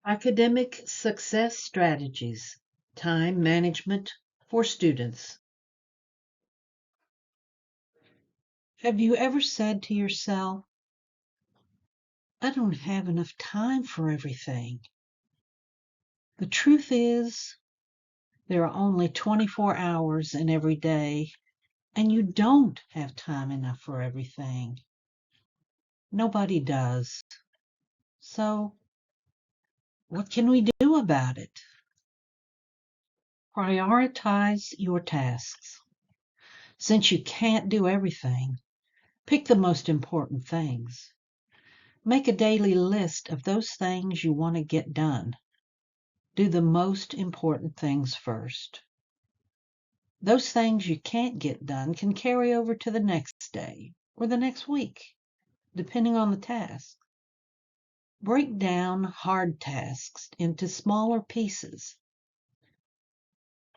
Academic Success Strategies, Time Management for Students. Have you ever said to yourself, I don't have enough time for everything? The truth is, there are only 24 hours in every day, and you don't have time enough for everything. Nobody does. So, what can we do about it? Prioritize your tasks. Since you can't do everything, pick the most important things. Make a daily list of those things you want to get done. Do the most important things first. Those things you can't get done can carry over to the next day or the next week, depending on the task. Break down hard tasks into smaller pieces.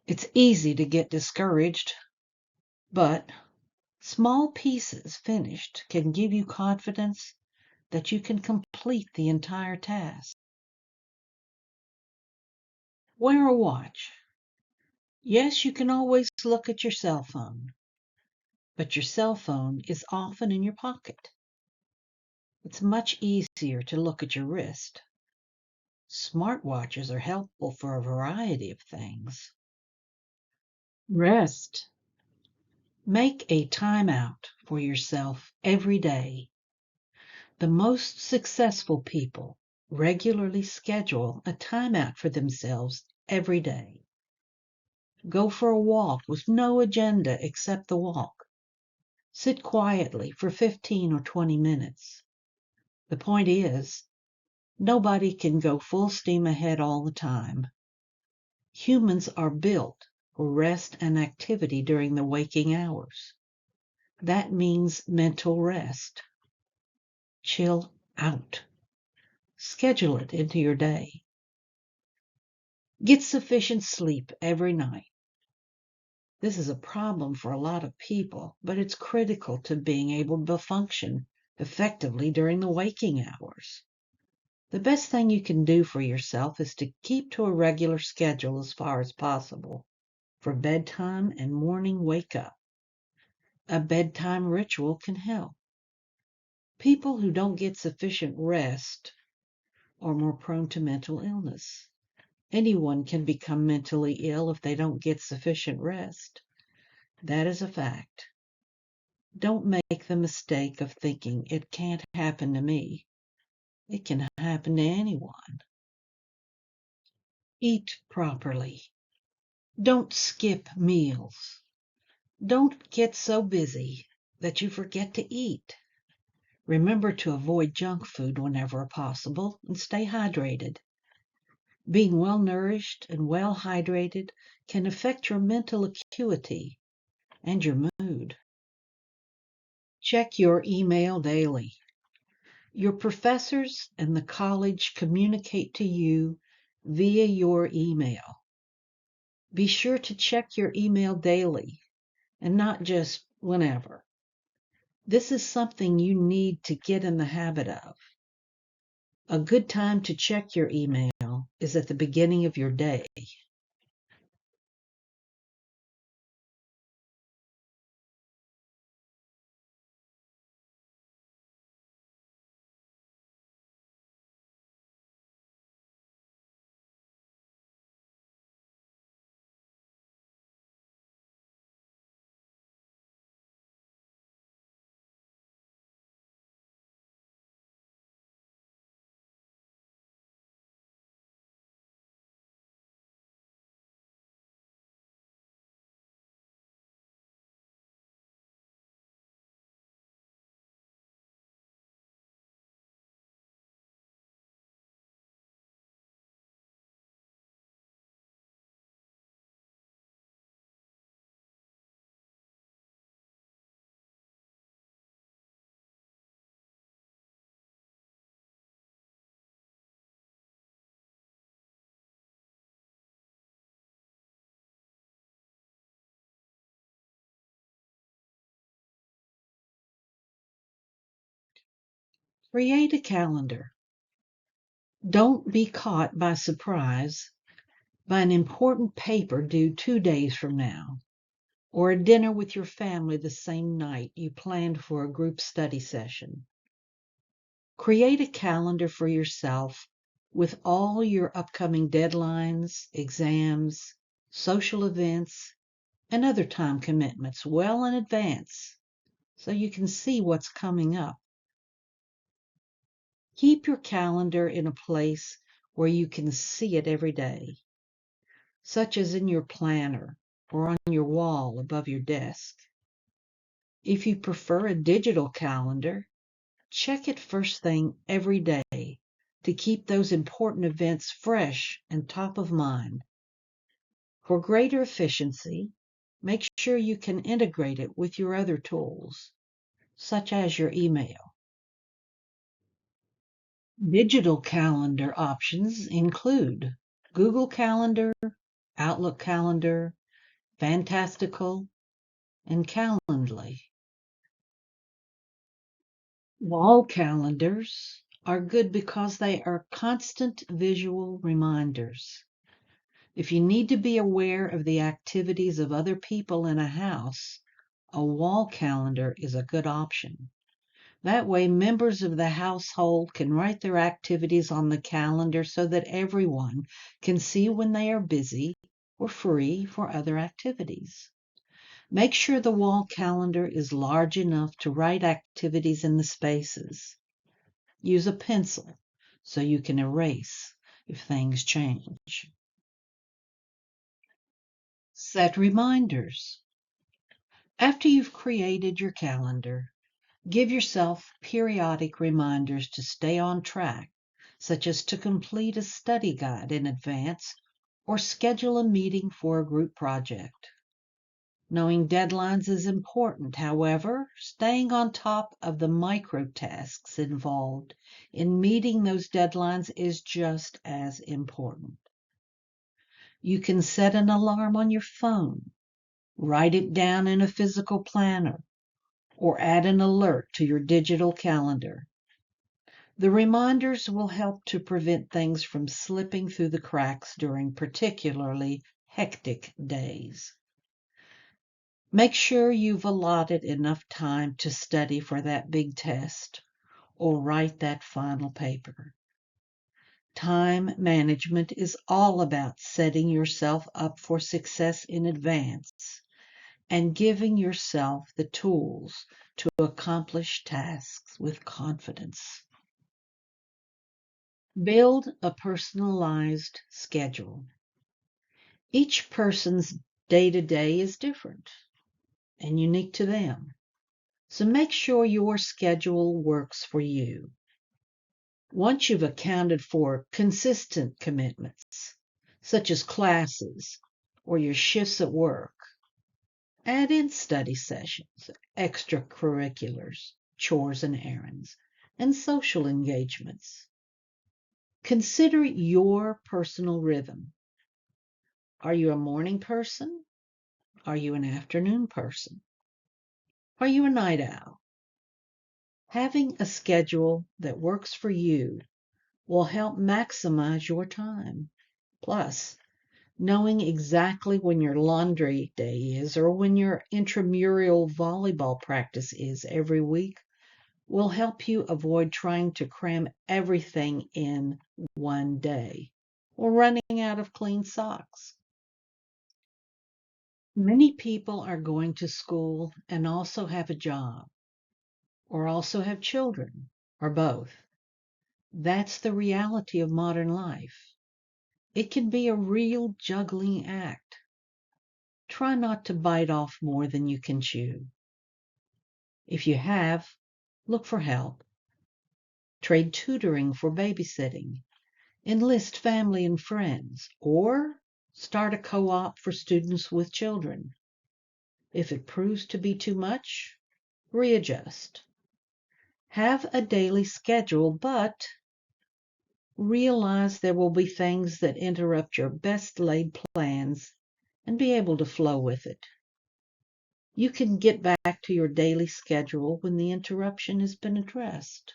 It's easy to get discouraged, but small pieces finished can give you confidence that you can complete the entire task. Wear a watch. Yes, you can always look at your cell phone, but your cell phone is often in your pocket. It's much easier to look at your wrist. Smartwatches are helpful for a variety of things. Rest. Make a timeout for yourself every day. The most successful people regularly schedule a timeout for themselves every day. Go for a walk with no agenda except the walk. Sit quietly for 15 or 20 minutes. The point is, nobody can go full steam ahead all the time. Humans are built for rest and activity during the waking hours. That means mental rest. Chill out. Schedule it into your day. Get sufficient sleep every night. This is a problem for a lot of people, but it's critical to being able to function effectively during the waking hours. The best thing you can do for yourself is to keep to a regular schedule as far as possible for bedtime and morning wake up. A bedtime ritual can help. People who don't get sufficient rest are more prone to mental illness. Anyone can become mentally ill if they don't get sufficient rest. That is a fact. Don't make the mistake of thinking it can't happen to me. It can happen to anyone. Eat properly. Don't skip meals. Don't get so busy that you forget to eat. Remember to avoid junk food whenever possible and stay hydrated. Being well nourished and well hydrated can affect your mental acuity and your mood. Check your email daily. Your professors and the college communicate to you via your email. Be sure to check your email daily and not just whenever. This is something you need to get in the habit of. A good time to check your email is at the beginning of your day. Create a calendar. Don't be caught by surprise by an important paper due 2 days from now, or a dinner with your family the same night you planned for a group study session. Create a calendar for yourself with all your upcoming deadlines, exams, social events, and other time commitments well in advance so you can see what's coming up. Keep your calendar in a place where you can see it every day, such as in your planner or on your wall above your desk. If you prefer a digital calendar, check it first thing every day to keep those important events fresh and top of mind. For greater efficiency, make sure you can integrate it with your other tools, such as your email. Digital calendar options include Google Calendar, Outlook Calendar, Fantastical, and Calendly. Wall calendars are good because they are constant visual reminders. If you need to be aware of the activities of other people in a house, a wall calendar is a good option. That way, members of the household can write their activities on the calendar so that everyone can see when they are busy or free for other activities. Make sure the wall calendar is large enough to write activities in the spaces. Use a pencil so you can erase if things change. Set reminders. After you've created your calendar, give yourself periodic reminders to stay on track, such as to complete a study guide in advance or schedule a meeting for a group project. Knowing deadlines is important. However, staying on top of the micro tasks involved in meeting those deadlines is just as important. You can set an alarm on your phone, write it down in a physical planner, or add an alert to your digital calendar. The reminders will help to prevent things from slipping through the cracks during particularly hectic days. Make sure you've allotted enough time to study for that big test or write that final paper. Time management is all about setting yourself up for success in advance and giving yourself the tools to accomplish tasks with confidence. Build a personalized schedule. Each person's day-to-day is different and unique to them. So make sure your schedule works for you. Once you've accounted for consistent commitments, such as classes or your shifts at work, add in study sessions, extracurriculars, chores and errands, and social engagements. Consider your personal rhythm. Are you a morning person? Are you an afternoon person? Are you a night owl? Having a schedule that works for you will help maximize your time. Plus, knowing exactly when your laundry day is or when your intramural volleyball practice is every week will help you avoid trying to cram everything in one day or running out of clean socks. Many people are going to school and also have a job, or also have children, or both. That's the reality of modern life. It can be a real juggling act. Try not to bite off more than you can chew. If you have, look for help. Trade tutoring for babysitting. Enlist family and friends, or start a co-op for students with children. If it proves to be too much, readjust. Have a daily schedule, but realize there will be things that interrupt your best laid plans and be able to flow with it. You can get back to your daily schedule when the interruption has been addressed.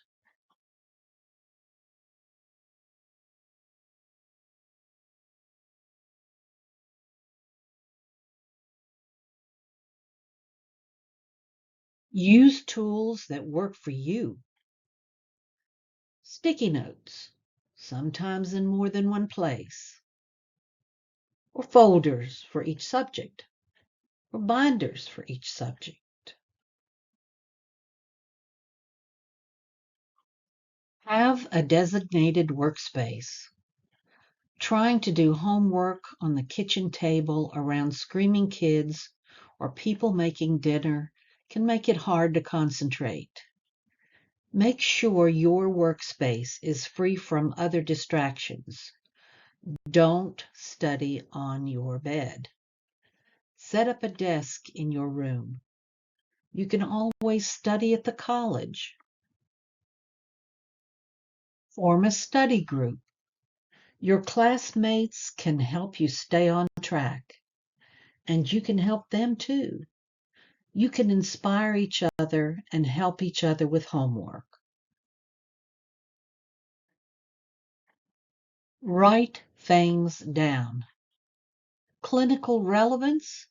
Use tools that work for you. Sticky notes, sometimes in more than one place, or folders for each subject, or binders for each subject. Have a designated workspace. Trying to do homework on the kitchen table around screaming kids or people making dinner can make it hard to concentrate. Make sure your workspace is free from other distractions. Don't study on your bed. Set up a desk in your room. You can always study at the college. Form a study group. Your classmates can help you stay on track, and you can help them too. You can inspire each other and help each other with homework. Write things down. Clinical relevance.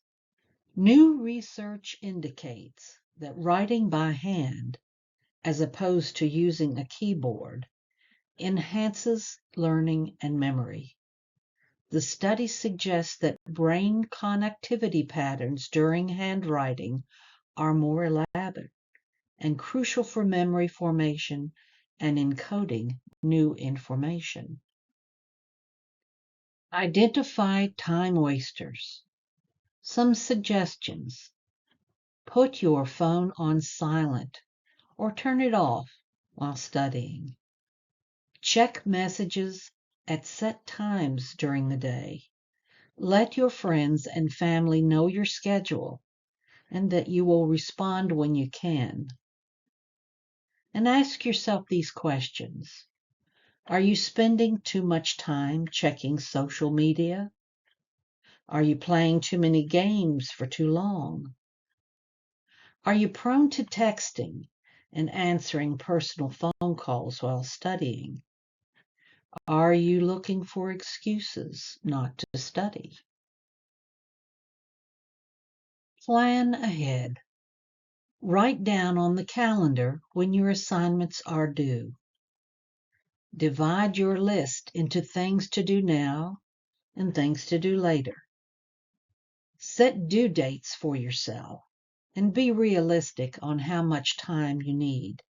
New research indicates that writing by hand, as opposed to using a keyboard, enhances learning and memory. The study suggests that brain connectivity patterns during handwriting are more elaborate and crucial for memory formation and encoding new information. Identify time wasters. Some suggestions. Put your phone on silent or turn it off while studying. Check messages at set times during the day. Let your friends and family know your schedule and that you will respond when you can. And ask yourself these questions. Are you spending too much time checking social media? Are you playing too many games for too long? Are you prone to texting and answering personal phone calls while studying? Are you looking for excuses not to study? Plan ahead. Write down on the calendar when your assignments are due. Divide your list into things to do now and things to do later. Set due dates for yourself and be realistic on how much time you need.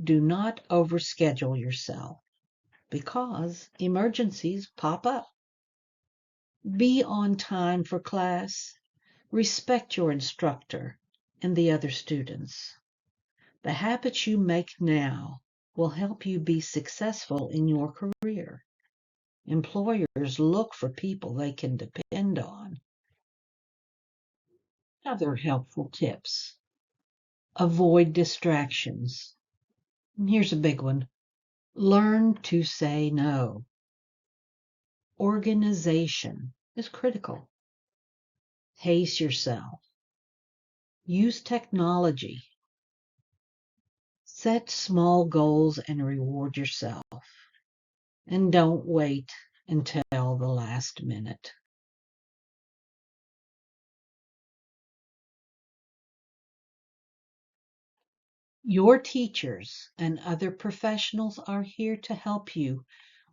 Do not overschedule yourself because emergencies pop up. Be on time for class. Respect your instructor and the other students. The habits you make now will help you be successful in your career. Employers look for people they can depend on. Other helpful tips. Avoid distractions. And here's a big one. Learn to say no. Organization is critical. Pace yourself. Use technology. Set small goals and reward yourself. And don't wait until the last minute. Your teachers and other professionals are here to help you.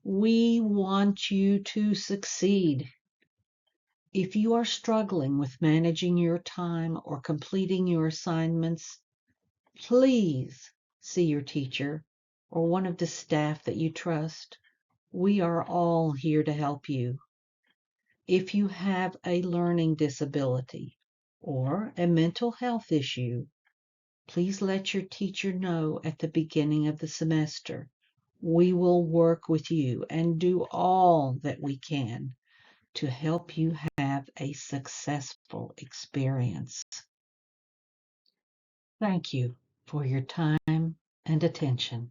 We want you to succeed. If you are struggling with managing your time or completing your assignments, please see your teacher or one of the staff that you trust. We are all here to help you. If you have a learning disability or a mental health issue, please let your teacher know at the beginning of the semester. We will work with you and do all that we can to help you have a successful experience. Thank you for your time and attention.